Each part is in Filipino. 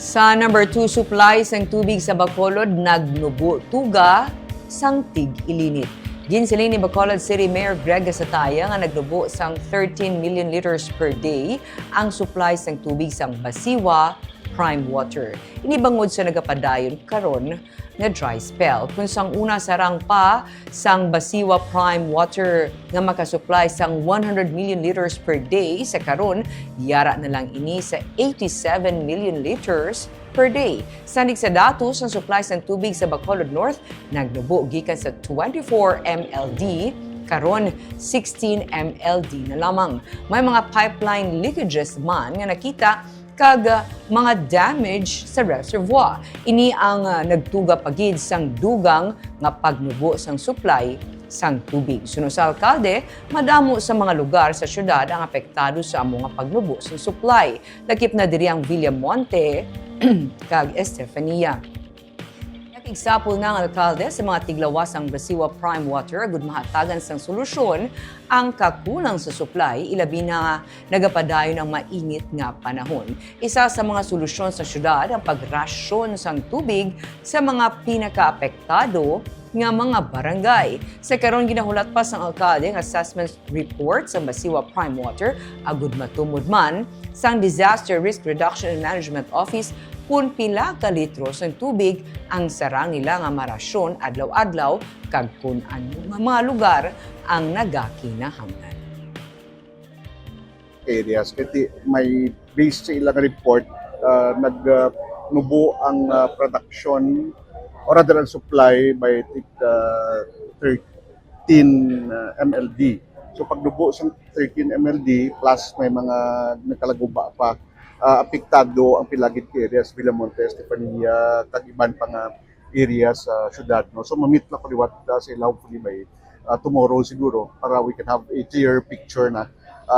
Sa number 2 supply sang tubig sa Bacolod, nagnubo tuga sang tig-ilinit. Ginsiling ni Bacolod City Mayor Greg Gasataya nga nagnubo sang 13 million liters per day ang supply sang tubig sang Basiwa Prime Water. Inibangod sa nagapadayon karon nga dry spell. Kung sang una sarang pa sang Basiwa Prime Water nga makasupply sang 100 million liters per day sa karon, diyara na lang ini sa 87 million liters per day. Sanig sa datos ang supply sang tubig sa Bacolod North, nagnubo gikan sa 24 MLD karon 16 MLD na lamang. May mga pipeline leakages man nga nakita kag mga damage sa reservoir. Ini ang nagtuga pagid sang dugang nga pagnubo sang supply sang tubig. Suno sa alkalde, madamo sa mga lugar sa syudad ang apektado sa amo nga pagnubo sang supply. Lakip na diri ang Villamonte kag Estefania. Nakigsapol na ang alkalde sa mga tiglawas ang Basiwa Prime Water agud mahatagan sang solusyon ang kakulang sa supply ilabi na nagapadayon ng mainit nga panahon. Isa sa mga solusyon sa syudad ang pagrasyon sang tubig sa mga pinakaapektado nga mga barangay. Sa karon ginahulat pa sang alkalde ang assessment report sa Basiwa Prime Water agud matumod man sang Disaster Risk Reduction and Management Office kung pila ka litro sang tubig ang sarang nila nga marasyon adlaw-adlaw kag kung ano nga mga lugar ang nagakinahanglan. Areas kaya may based sa ilang report nagnubo ang production or rather ang supply by 13 MLD. So pagnubo sa 13 MLD plus may mga nagkalaguba pa, apektado ang pilagid ka areas, Villamonte, Estefania, kag-iban pa nga areas sa syudad. No? So mamit na ko liwat sila hopefully by tomorrow siguro para we can have a clear picture na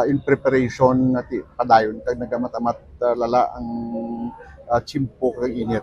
in preparation natin padayon kag nagamatamat lala ang chimpo kag init.